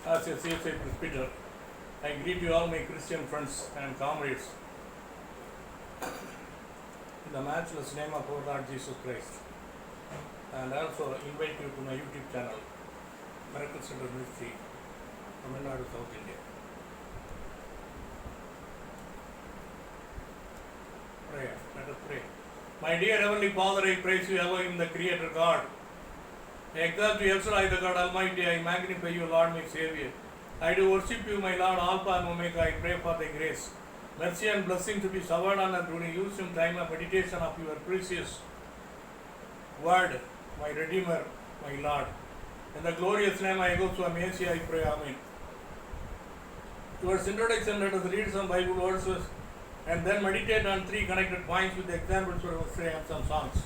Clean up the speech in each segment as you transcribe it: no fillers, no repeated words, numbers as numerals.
as a CSI presbyter, I greet you all my Christian friends and comrades in the matchless name of our Lord Jesus Christ, and also invite you to my YouTube channel, Miracle Center Ministry, Tamil Nadu, South India. Prayer. Let us pray. My dear Heavenly Father, I praise you, Elohim, the Creator God. I exalt you, El Shaddai, the God Almighty. I magnify you, Lord, my Savior. I do worship you, my Lord, Alpha and Omega. I pray for thy grace, mercy and blessing to be showered on us during use in time of meditation of your precious word, my Redeemer, my Lord. In the glorious name I go to Messiah, I pray, Amen. Towards introduction, let us read some Bible verses and then meditate on three connected points with examples from history and some songs.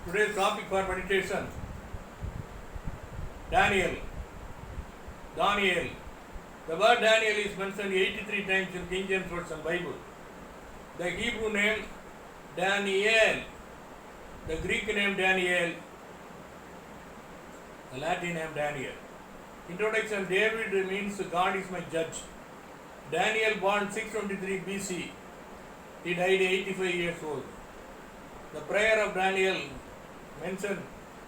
Today's topic for meditation: Daniel. The word Daniel is mentioned 83 times in King James Version Bible. The Hebrew name Daniel, the Greek name Daniel, the Latin name Daniel. Introduction: David means God is my judge. Daniel born 623 BC. He died 85 years old. The prayer of Daniel mentioned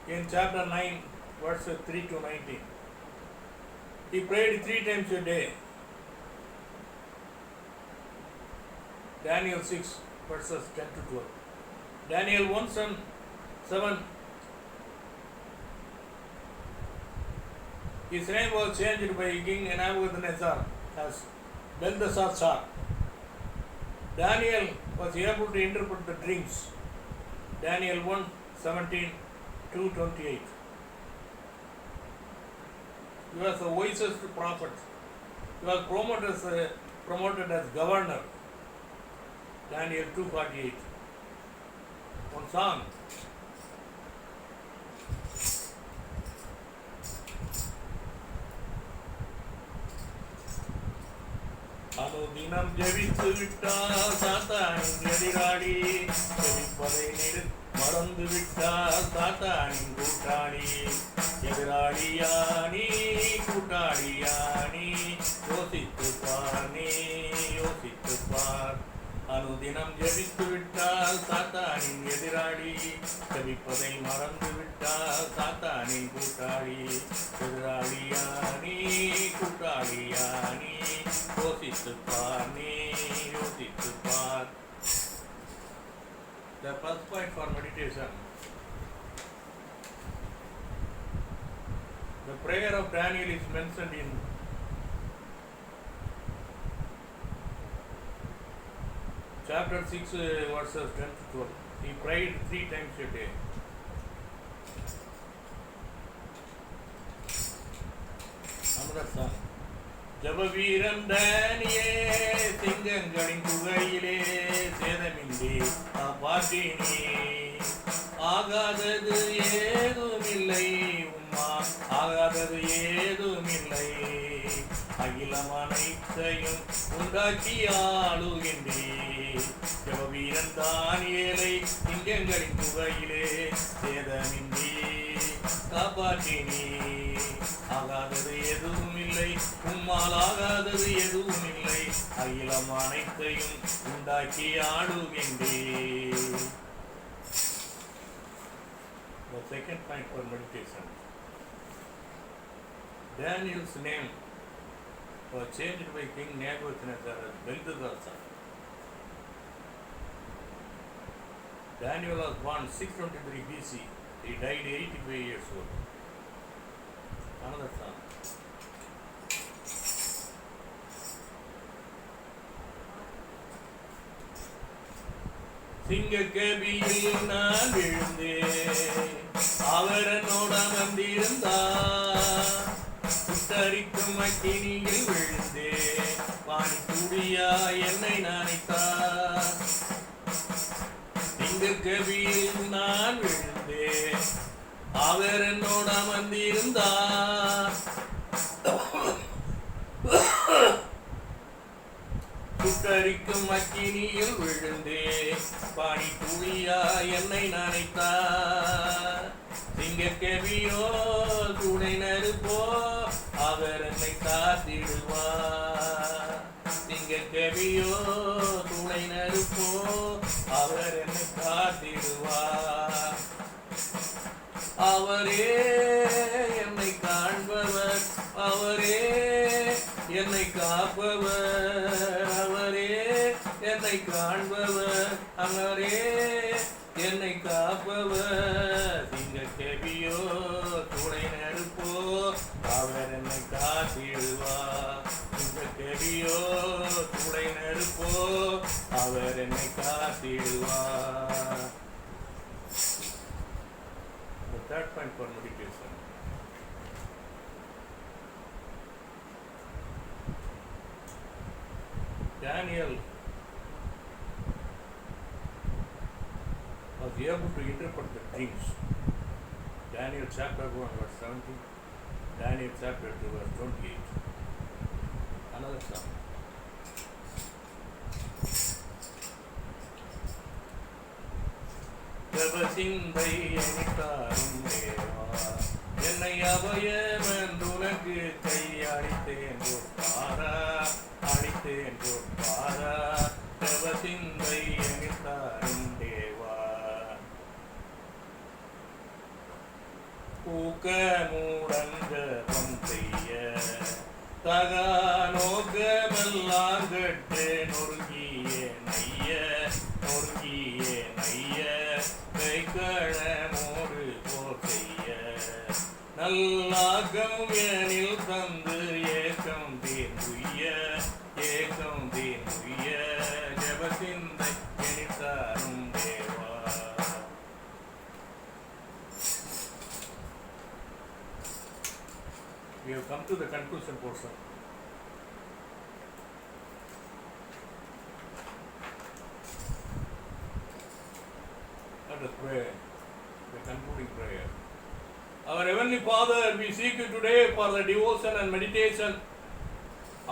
in chapter 9, verses 3 to 19. He prayed 3 times a day. Daniel 6, verses 10 to 12. Daniel 1:7. His name was changed by King Nebuchadnezzar as Belteshazzar. Daniel was able to interpret the dreams. Daniel 1:17 to 28. He was the wisest prophet. He was promoted as governor. Daniel 2:48. One song. அனுதினம் ஜெபித்து விட்டால் சாத்தானின் எதிராளி, ஜெபிப்பதை மறந்து விட்டால் சாத்தானின் கூட்டாளி. எதிராளியானி கூட்டாளியானி, யோசித்துப்பார். அனுதினம் ஜெபித்து விட்டால் சாத்தானின் எதிராளி, ஜெபிப்பதை மறந்து விட்டால் சாத்தானின் கூட்டாளி. எதிராளியானி கூட்டாளியானி, யோசித்துப்பார். The first point for meditation: the prayer of Daniel is mentioned in chapter 6, verses 10 to 12. He prayed 3 times a day. Another song. ஜபவீரன் தானியே, சிங்கங்களின் குகையிலே சேதமின்றி காப்பாற்றினே. ஆகாதது ஏதுமில்லை உம்மா, ஆகாதது ஏதுமில்லை. அகிலம் அனைத்தையும் உண்டாக்கி ஆளுகின்றே. ஜபவீரன் தானியேலை சிங்கங்களின் குகையிலே சேதமின்றி காப்பாற்றினே. ஆகாதது எதுவும் இல்லை, உம்மால் ஆகாதது எதுவும் இல்லை. அகிலம் அனைத்தையும் உண்டாக்கி ஆடுகின்றே. The second point for meditation: Daniel's name was changed by King Nebuchadnezzar as Belteshazzar. Daniel was born 623 BC. He died 85 years old. Another song. சிங்கக்கேபியில் நான் விழுந்தேன், அவர் என்னோட வந்திருந்தார். சுட்டரிக்கும் அக்கினியில் விழுந்தேன், பானி துடியா என்னை நினைத்தார். சிங்கக்கேபியில் நான் விழுந்தேன், அவர் என்னோட வந்திருந்தார். சுட்டரிக்கும் அக்கினியில் விழுந்தே, பானி துளியா என்னை நினைத்தார். திங்கட்கிழமையோ துணை நெருப்போ அவர் என்னை காத்திடுவார். திங்கட்கிழமையோ துணை நெருப்போ அவர் என்னை காத்திடுவார். அவரே என்னை காண்பவர், அவரே என்னை காப்பவர், அவரே என்னை காண்பவர், அவரே என்னை காப்பவர். திங்கட்கிழமையோ துணை நெருப்போ அவர் என்னை காத்திடுவார். திங்கட்கிழமையோ துணை நெருப்போ அவர் என்னை காத்திடுவார். The third point for meditation. Daniel was able to interpret the dreams. Daniel chapter 1 verse 17, Daniel chapter 2 verse 28. Another psalm. சிந்தை அணித்தாரும் தேவா, என்னை அபயமென்றுனக்கு கையடித்தேன் பொற்பாரா, அடித்தேன் பொற்பாரா. சிந்தை அணித்தாரும் தேவா, ஊக்கமுடன் ஜெபம் செய்ய தகா நோக்கமெல்லாம் கட்டு நொறுங்கிய நைய, நொறுங்கிய நைய கைக்கணமோடு போர் செய்ய நல்லாக்கம் எனில் தந்து ஏக்கம் தீர்ந்துய, ஏக்கம் தீர்ந்துய. ஜெபசிந்தை எனித்தாரும் தேவா. We have come to the conclusion portion. Let us pray the concluding prayer. Our Heavenly Father, we seek you today for the devotion and meditation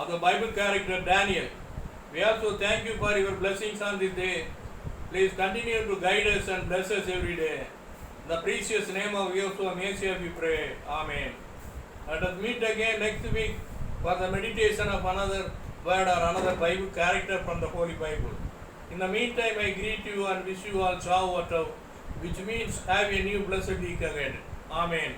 of the Bible character Daniel. We also thank you for your blessings on this day. Please continue to guide us and bless us every day. In the precious name of Yeshua Messiah we pray. Amen. Let us meet again next week for the meditation of another word or another Bible character from the Holy Bible. In the meantime, I greet you and wish you all Chau Watau, which means have a new blessed week ahead. Amen.